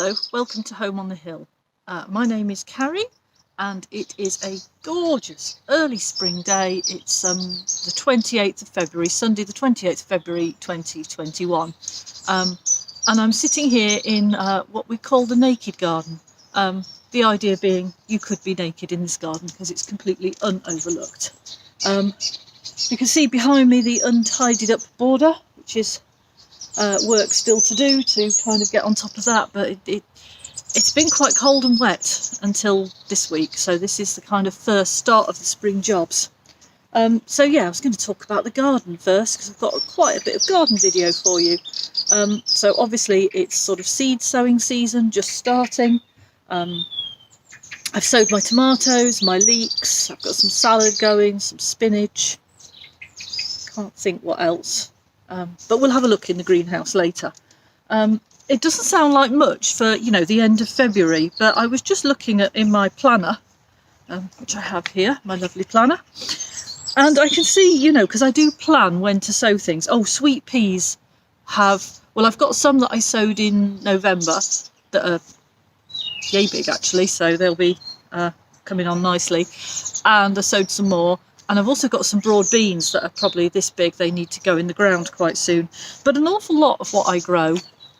Hello, welcome to Home on the Hill. My name is Carrie and it is a gorgeous early spring day. It's the 28th of February, Sunday the 28th of February 2021. And I'm sitting here in what we call the naked garden. The idea being you could be naked in this garden because it's completely unoverlooked. You can see behind me the untidied up border, which is work still to do to kind of get on top of that, but it's been quite cold and wet until this week, so this is the kind of first start of the spring jobs. So yeah, I was going to talk about the garden first because I've got quite a bit of garden video for you. So obviously it's sort of seed sowing season, just starting. I've sowed my tomatoes, my leeks, I've got some salad going, some spinach, can't think what else. But we'll have a look in the greenhouse later. It doesn't sound like much for, you know, the end of February, but I was just looking at in my planner, which I have here, my lovely planner, and I can see, you know, because I do plan when to sow things. Oh, sweet peas I've got some that I sowed in November that are yay big actually, so they'll be coming on nicely, and I sowed some more. And I've also got some broad beans that are probably this big. They need to go in the ground quite soon. But an awful lot of what I grow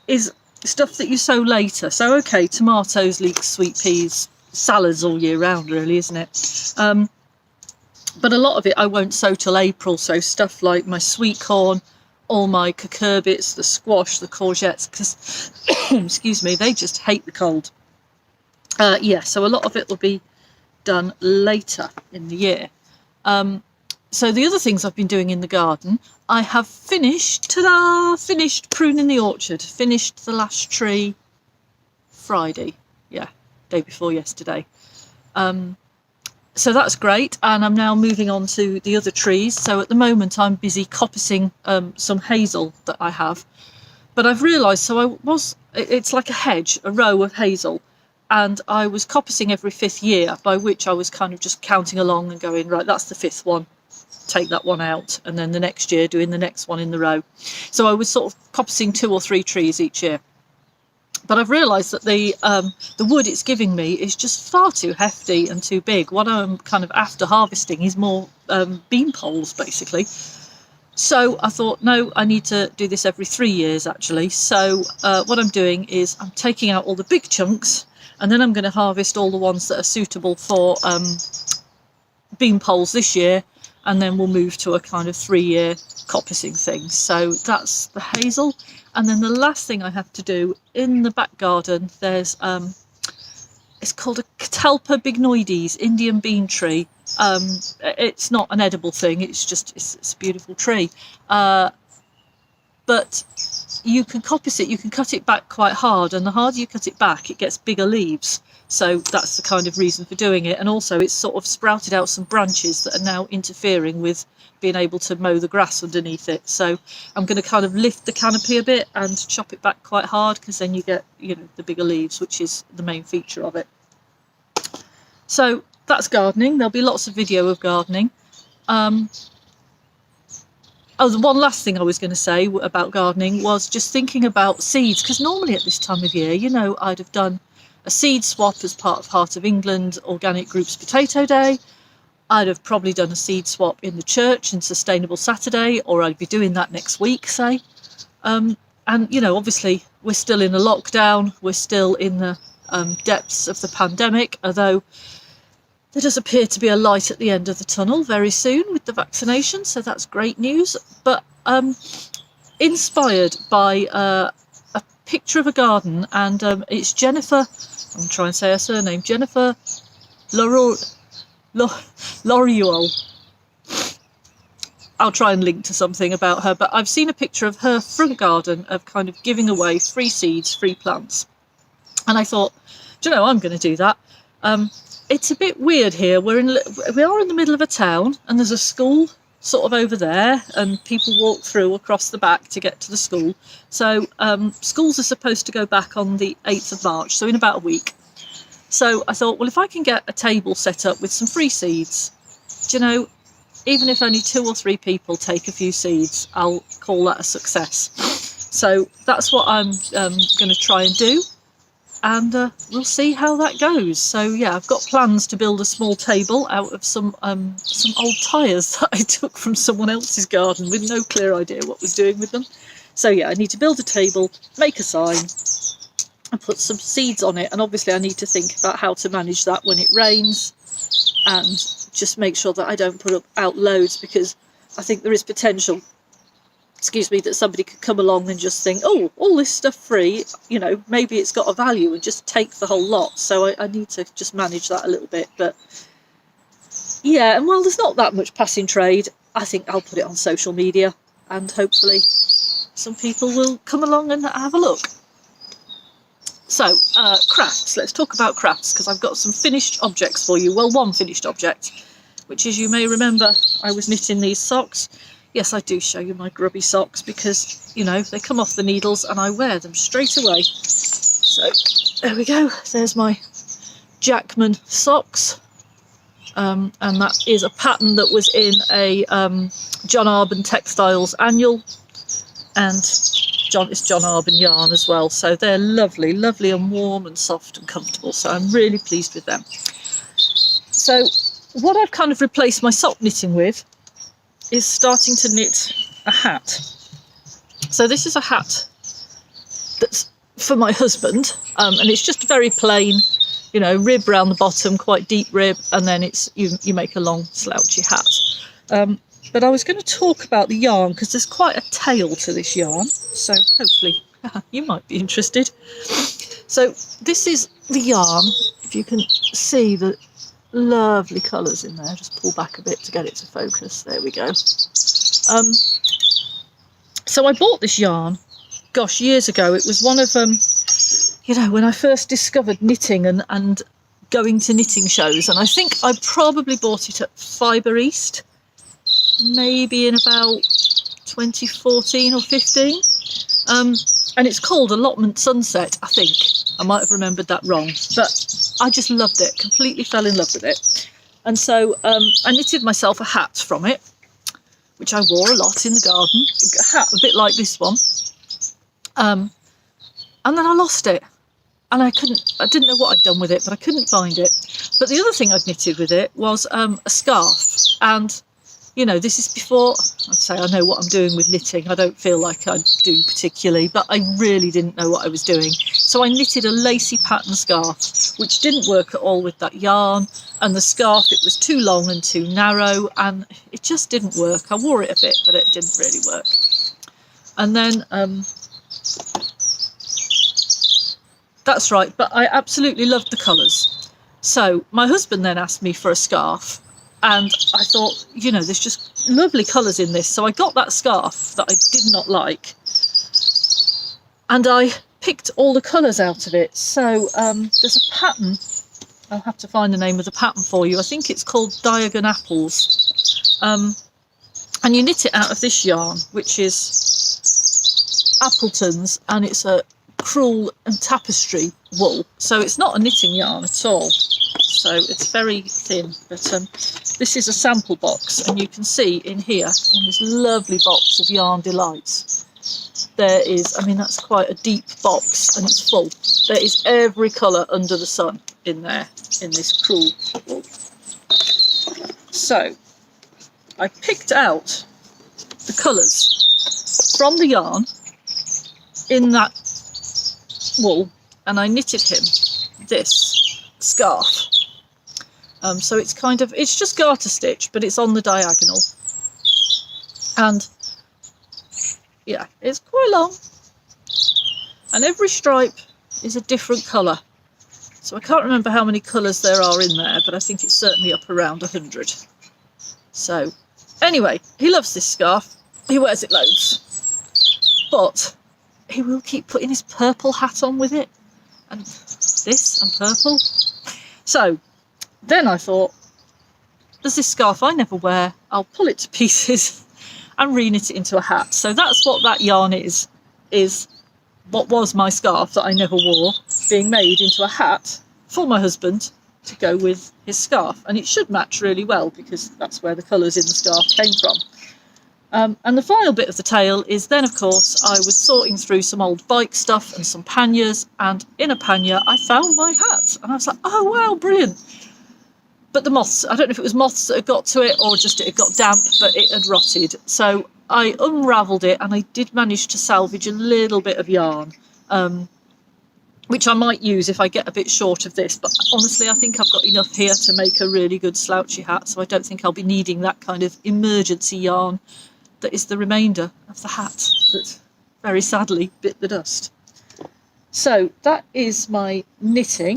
is stuff that you sow later. So, okay, tomatoes, leeks, sweet peas, salads all year round, really, isn't it? But a lot of it I won't sow till April. So stuff like my sweet corn, all my cucurbits, the squash, the courgettes, because, excuse me, they just hate the cold. Yeah, so a lot of it will be done later in the year. So the other things I've been doing in the garden, I have finished pruning the orchard, finished the last tree Friday, day before yesterday. So that's great, and I'm now moving on to the other trees. So at the moment I'm busy coppicing some hazel that I have, but I've realised, it's like a hedge, a row of hazel. And I was coppicing every 5th year, by which I was kind of just counting along and going, right, that's the 5th one, take that one out, and then the next year doing the next one in the row. So I was sort of coppicing 2 or 3 trees each year. But I've realised that the wood it's giving me is just far too hefty and too big. What I'm kind of after harvesting is more bean poles, basically. So I thought, no, I need to do this every 3 years, actually. So what I'm doing is I'm taking out all the big chunks, and then I'm going to harvest all the ones that are suitable for bean poles this year, and then we'll move to a kind of 3-year coppicing thing. So that's the hazel. And then the last thing I have to do in the back garden, there's it's called a Catalpa bignoides, Indian bean tree. It's not an edible thing, it's a beautiful tree. But you can coppice it, you can cut it back quite hard, and the harder you cut it back, it gets bigger leaves. So that's the kind of reason for doing it. And also it's sort of sprouted out some branches that are now interfering with being able to mow the grass underneath it. So I'm going to kind of lift the canopy a bit and chop it back quite hard, because then you get, you know, the bigger leaves, which is the main feature of it. So that's gardening. There'll be lots of video of gardening. Oh, the one last thing I was going to say about gardening was just thinking about seeds, because normally at this time of year, you know, I'd have done a seed swap as part of Heart of England Organic Group's Potato Day. I'd have probably done a seed swap in the church in Sustainable Saturday, or I'd be doing that next week, say. And, you know, obviously we're still in a lockdown. We're still in the depths of the pandemic, although there does appear to be a light at the end of the tunnel very soon with the vaccination, so that's great news. But inspired by a picture of a garden, and it's Jennifer, I'm trying to say her surname, Jennifer L'Oreal. I'll try and link to something about her, but I've seen a picture of her front garden of kind of giving away free seeds, free plants. And I thought, do you know, I'm going to do that. It's a bit weird here. We are in the middle of a town, and there's a school sort of over there, and people walk through across the back to get to the school. So schools are supposed to go back on the 8th of March, so in about a week. So I thought, well, if I can get a table set up with some free seeds, do you know, even if only 2 or 3 people take a few seeds, I'll call that a success. So that's what I'm going to try and do. and we'll see how that goes. So yeah, I've got plans to build a small table out of some old tyres that I took from someone else's garden with no clear idea what I was doing with them. So yeah, I need to build a table, make a sign, and put some seeds on it. And obviously I need to think about how to manage that when it rains, and just make sure that I don't put out loads, because I think there is potential, excuse me, that somebody could come along and just think, oh, all this stuff free, you know, maybe it's got a value, and just take the whole lot. So I need to just manage that a little bit. But yeah, and while there's not that much passing trade, I think I'll put it on social media, and hopefully some people will come along and have a look. So, crafts. Let's talk about crafts, because I've got some finished objects for you. Well, one finished object, which, as you may remember, I was knitting these socks. Yes, I do show you my grubby socks, because, you know, they come off the needles and I wear them straight away. So, there we go. There's my Jackman socks. And that is a pattern that was in a John Arbon Textiles annual. And it's John Arbon yarn as well. So they're lovely, lovely and warm and soft and comfortable. So I'm really pleased with them. So what I've kind of replaced my sock knitting with is starting to knit a hat. So this is a hat that's for my husband, and it's just very plain, you know, rib round the bottom, quite deep rib, and then it's you make a long slouchy hat. But I was going to talk about the yarn, because there's quite a tail to this yarn, so hopefully you might be interested. So this is the yarn. If you can see the lovely colours in there, just pull back a bit to get it to focus. There we go. So I bought this yarn, gosh, years ago. It was one of you know, when I first discovered knitting and going to knitting shows, and I think I probably bought it at Fibre East, maybe in about 2014 or 15. And it's called Allotment Sunset, I think. I might have remembered that wrong, but I just loved it, completely fell in love with it. And so I knitted myself a hat from it, which I wore a lot in the garden, a hat a bit like this one. And then I lost it, and I didn't know what I'd done with it, but I couldn't find it. But the other thing I'd knitted with it was a scarf. And you know, this is before, I'd say I know what I'm doing with knitting. I don't feel like I do particularly, but I really didn't know what I was doing. So I knitted a lacy pattern scarf, which didn't work at all with that yarn. And the scarf, it was too long and too narrow, and it just didn't work. I wore it a bit, but it didn't really work. And then, that's right, but I absolutely loved the colours. So my husband then asked me for a scarf. And I thought, you know, there's just lovely colours in this. So I got that scarf that I did not like, and I picked all the colours out of it. So there's a pattern. I'll have to find the name of the pattern for you. I think it's called Diagon Apples. And you knit it out of this yarn, which is Appleton's, and it's a crewel and tapestry wool. So it's not a knitting yarn at all. So it's very thin, but this is a sample box, and you can see in here, in this lovely box of Yarn Delights, there is, I mean, that's quite a deep box, and it's full. There is every colour under the sun in there, in this crewel wool. So I picked out the colours from the yarn in that wool, and I knitted him this scarf. So it's kind of, it's just garter stitch, but it's on the diagonal. And yeah, it's quite long. And every stripe is a different colour. So I can't remember how many colours there are in there, but I think it's certainly up around 100. So anyway, he loves this scarf. He wears it loads. But he will keep putting his purple hat on with it. And this and purple. So then I thought, there's this scarf I never wear. I'll pull it to pieces and re-knit it into a hat. So that's what that yarn is what was my scarf that I never wore, being made into a hat for my husband to go with his scarf. And it should match really well, because that's where the colours in the scarf came from. And the final bit of the tale is then, of course, I was sorting through some old bike stuff and some panniers, and in a pannier I found my hat, and I was like, oh wow, brilliant. But the moths, I don't know if it was moths that had got to it or just it had got damp, but it had rotted. So I unravelled it, and I did manage to salvage a little bit of yarn, which I might use if I get a bit short of this. But honestly, I think I've got enough here to make a really good slouchy hat, so I don't think I'll be needing that kind of emergency yarn that is the remainder of the hat that very sadly bit the dust. So that is my knitting.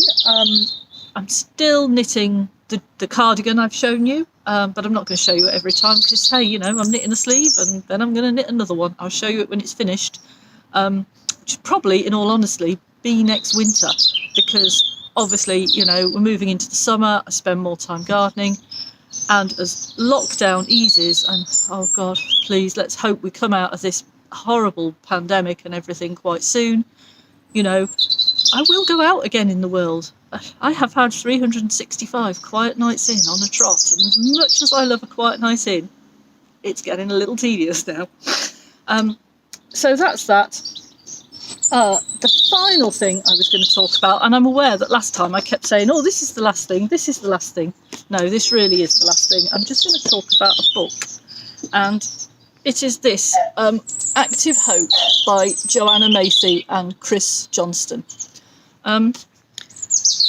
I'm still knitting the cardigan I've shown you, but I'm not going to show you it every time because, hey, you know, I'm knitting a sleeve and then I'm going to knit another one. I'll show you it when it's finished, which should probably, in all honesty, be next winter, because obviously, you know, we're moving into the summer, I spend more time gardening, and as lockdown eases, and oh God, please, let's hope we come out of this horrible pandemic and everything quite soon, you know, I will go out again in the world. I have had 365 quiet nights in on a trot, and as much as I love a quiet night in, it's getting a little tedious now. So that's that. The final thing I was going to talk about, and I'm aware that last time I kept saying, oh, this is the last thing, this is the last thing. No, this really is the last thing. I'm just going to talk about a book, and it is this, Active Hope by Joanna Macy and Chris Johnston.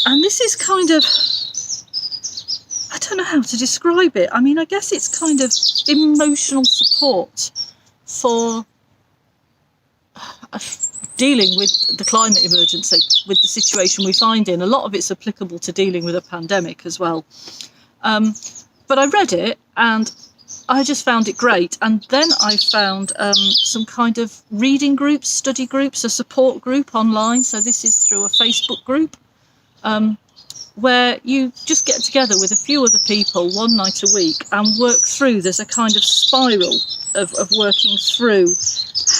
And this is kind of, I don't know how to describe it. I mean, I guess it's kind of emotional support for dealing with the climate emergency, with the situation we find in. A lot of it's applicable to dealing with a pandemic as well. But I read it and I just found it great. And then I found some kind of reading groups, study groups, a support group online. So this is through a Facebook group where you just get together with a few other people one night a week and work through. There's a kind of spiral of working through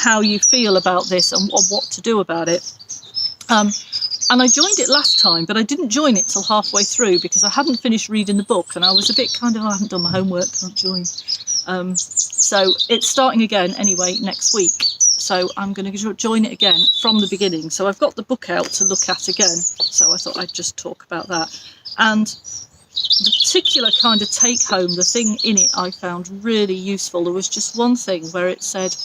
how you feel about this and what to do about it. And I joined it last time, but I didn't join it till halfway through because I hadn't finished reading the book and I was a bit kind of, I haven't done my homework, can't join. So it's starting again anyway next week. So I'm going to join it again from the beginning. So I've got the book out to look at again. So I thought I'd just talk about that. And the particular kind of take home, the thing in it I found really useful. There was just one thing where it said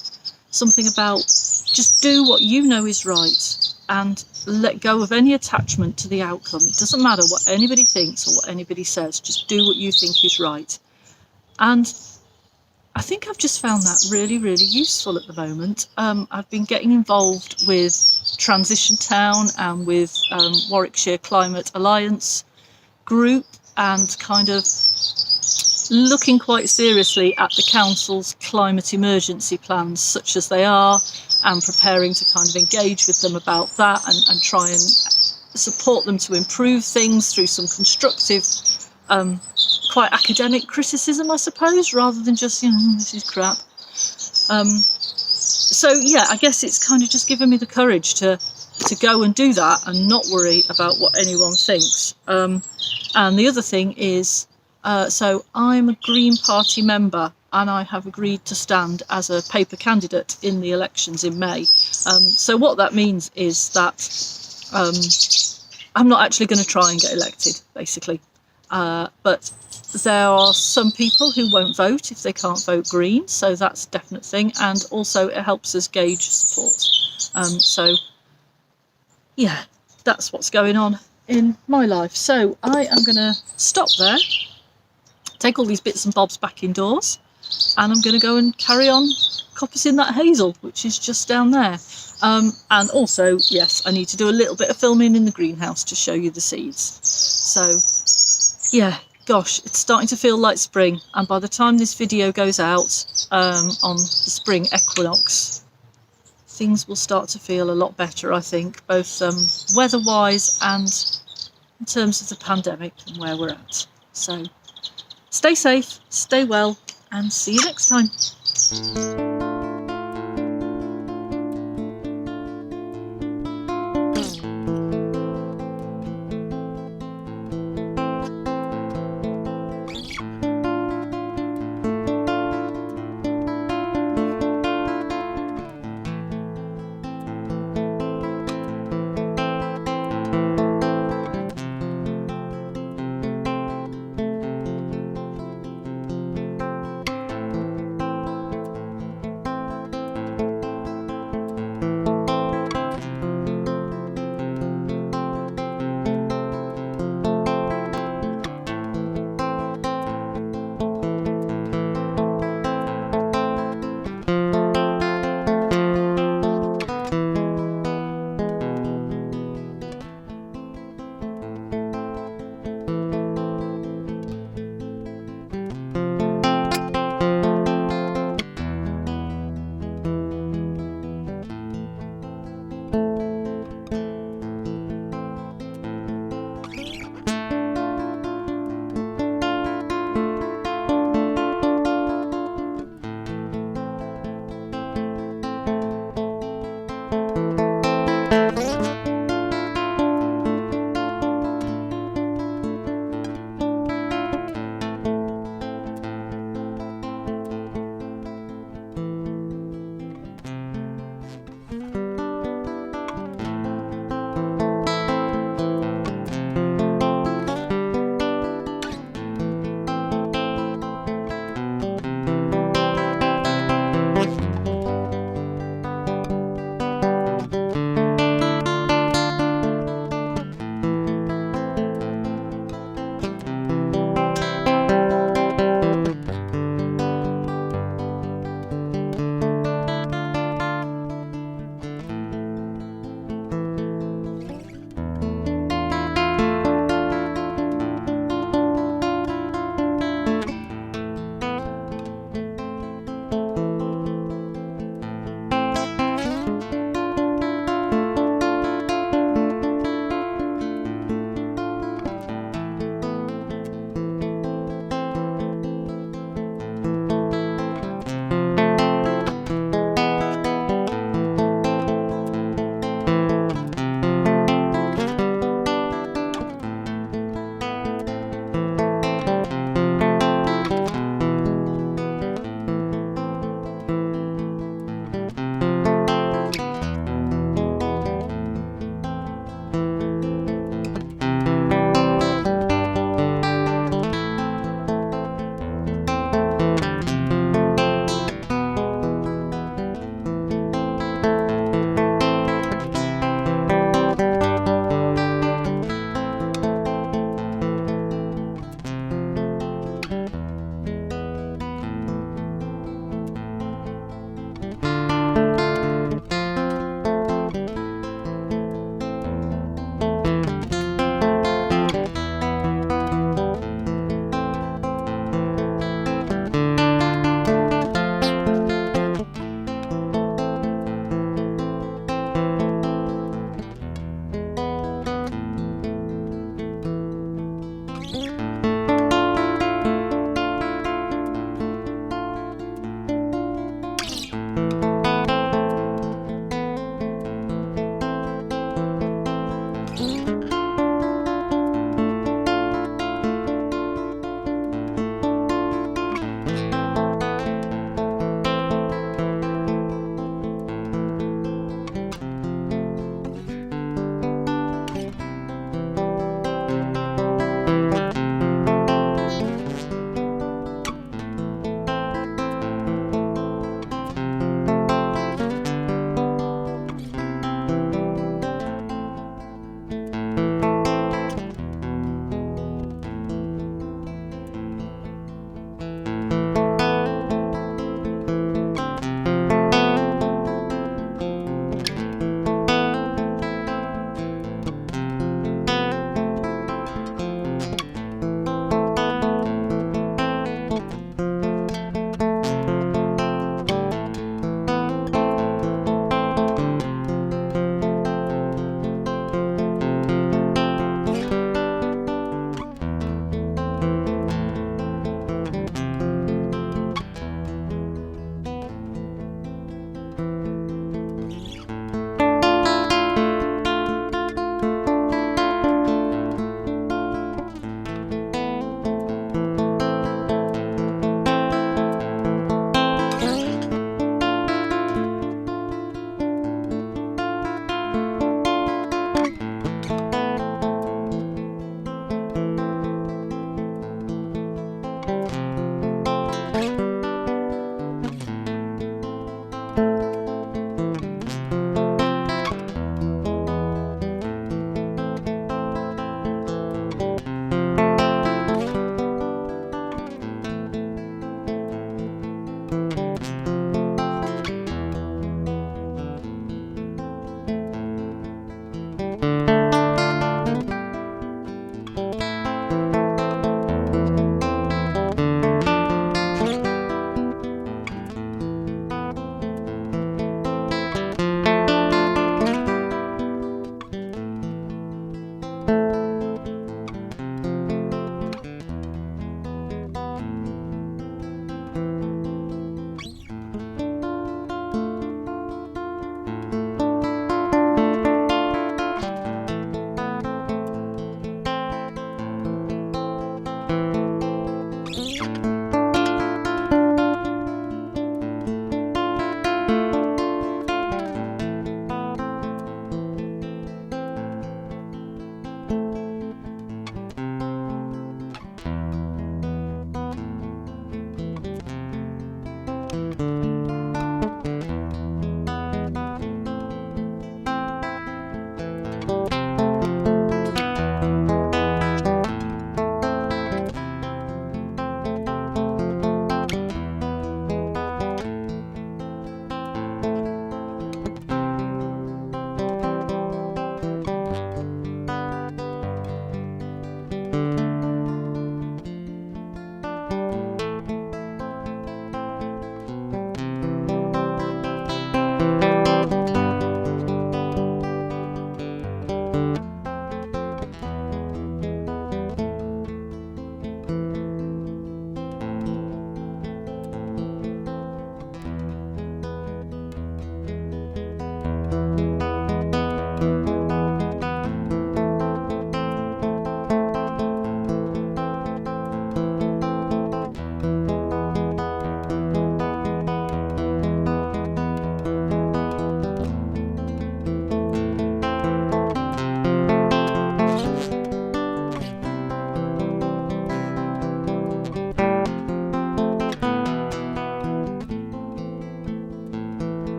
something about just do what you know is right and let go of any attachment to the outcome. It doesn't matter what anybody thinks or what anybody says, just do what you think is right. And I think I've just found that really, really useful at the moment. I've been getting involved with Transition Town and with Warwickshire Climate Alliance group and kind of looking quite seriously at the council's climate emergency plans such as they are, and preparing to kind of engage with them about that and try and support them to improve things through some constructive, quite academic criticism, I suppose, rather than just, you know, this is crap. So yeah, I guess it's kind of just given me the courage to go and do that and not worry about what anyone thinks. And the other thing is, so I'm a Green Party member and I have agreed to stand as a paper candidate in the elections in May. So what that means is that I'm not actually going to try and get elected, basically. But there are some people who won't vote if they can't vote Green, so that's a definite thing. And also it helps us gauge support. So yeah, that's what's going on in my life. So I am going to stop there, take all these bits and bobs back indoors, and I'm going to go and carry on coppicing that hazel, which is just down there. And also, yes, I need to do a little bit of filming in the greenhouse to show you the seeds. So yeah, gosh, it's starting to feel like spring, and by the time this video goes out on the Spring Equinox, things will start to feel a lot better, I think, both weather-wise and in terms of the pandemic and where we're at. So stay safe, stay well, and see you next time.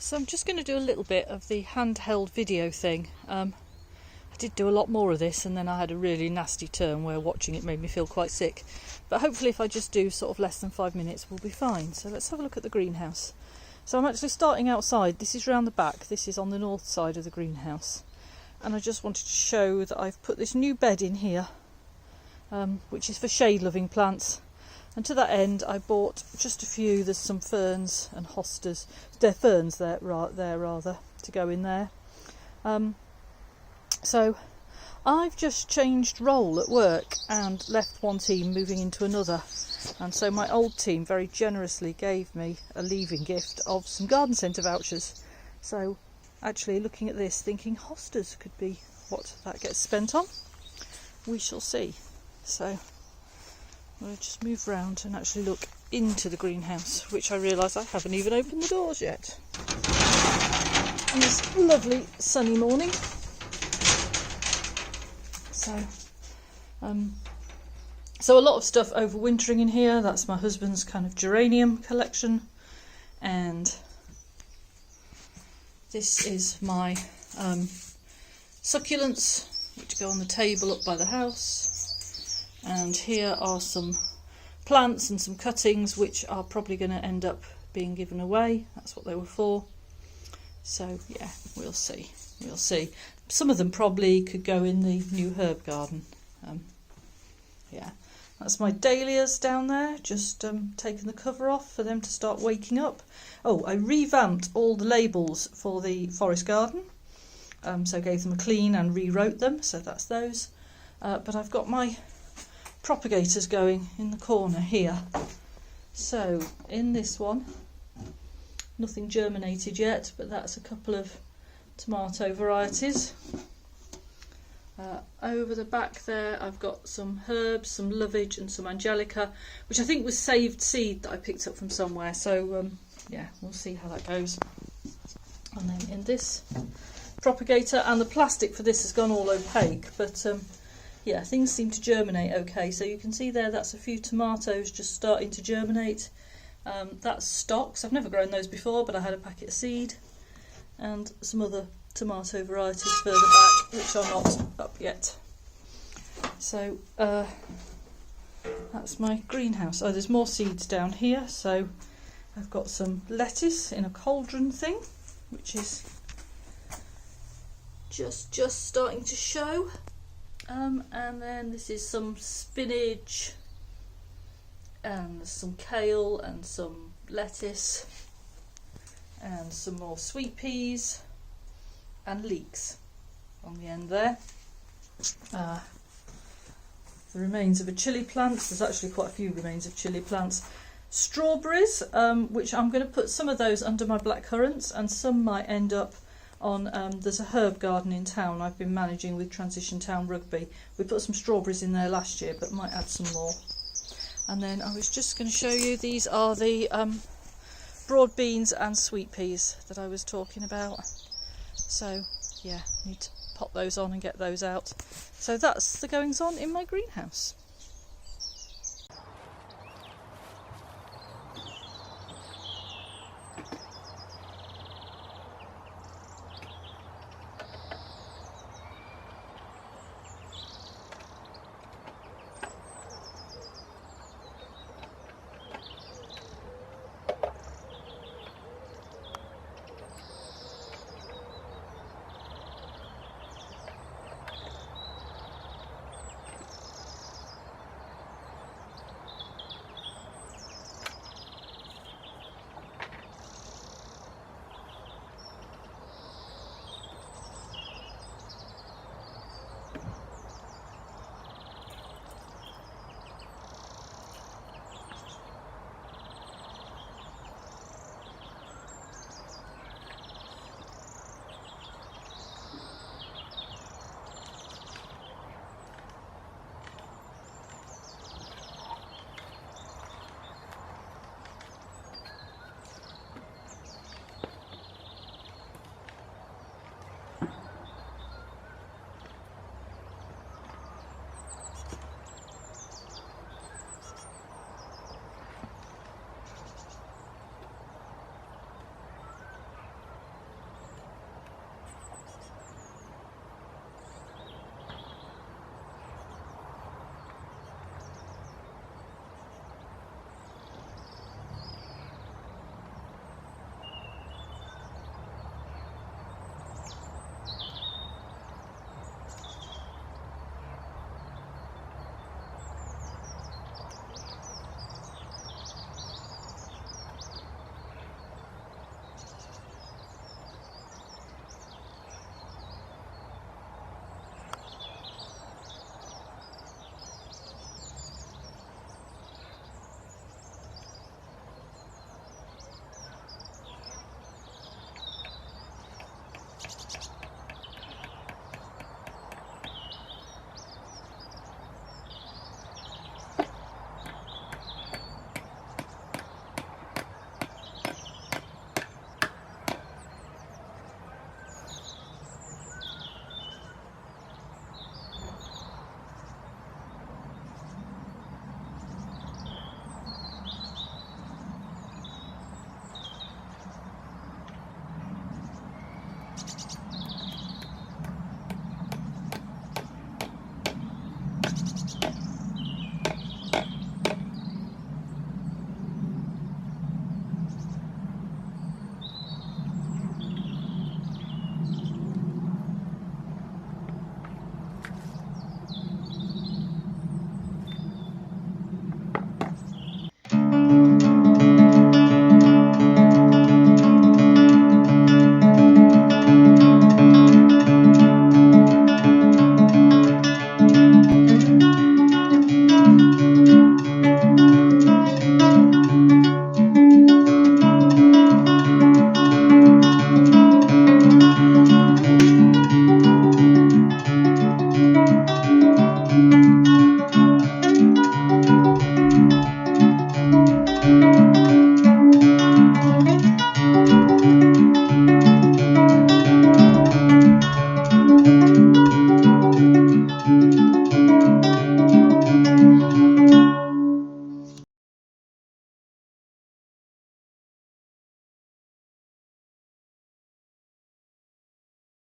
So I'm just going to do a little bit of the handheld video thing. I did do a lot more of this and then I had a really nasty turn where watching it made me feel quite sick. But hopefully if I just do sort of less than 5 minutes we'll be fine. So let's have a look at the greenhouse. So I'm actually starting outside. This is round the back. This is on the north side of the greenhouse. And I just wanted to show that I've put this new bed in here, which is for shade-loving plants. And to that end, I bought just a few. There's some ferns and hostas. They're ferns there rather, to go in there. So I've just changed role at work and left one team moving into another. And so my old team very generously gave me a leaving gift of some garden centre vouchers. So actually looking at this, thinking hostas could be what that gets spent on. We shall see. So we'll just move round and actually look into the greenhouse, which I realise I haven't even opened the doors yet. On this lovely sunny morning. So a lot of stuff overwintering in here. That's my husband's kind of geranium collection, and this is my succulents, which go on the table up by the house. And here are some plants and some cuttings which are probably going to end up being given away. That's what they were for. So yeah, we'll see. We'll see. Some of them probably could go in the new herb garden. Yeah, that's my dahlias down there, just taking the cover off for them to start waking up. Oh, I revamped all the labels for the forest garden, so gave them a clean and rewrote them, so that's those. But I've got my propagators going in the corner here. So in this one, nothing germinated yet, but that's a couple of tomato varieties. Over the back there I've got some herbs, some lovage and some angelica, which I think was saved seed that I picked up from somewhere. So yeah, we'll see how that goes. And then in this propagator, and the plastic for this has gone all opaque, but yeah, things seem to germinate okay. So you can see there, that's a few tomatoes just starting to germinate. That's stocks. I've never grown those before, but I had a packet of seed, and some other tomato varieties further back which are not up yet. So that's my greenhouse. Oh, there's more seeds down here. So I've got some lettuce in a cauldron thing, which is just starting to show. And then this is some spinach, and some kale and some lettuce and some more sweet peas and leeks on the end there. The remains of a chilli plant. There's actually quite a few remains of chilli plants. Strawberries, which I'm going to put some of those under my blackcurrants, and some might end up on, there's a herb garden in town I've been managing with Transition Town Rugby. We put some strawberries in there last year, but might add some more. And then I was just going to show you, these are the broad beans and sweet peas that I was talking about. So yeah, need to pop those on and get those out. So that's the goings on in my greenhouse.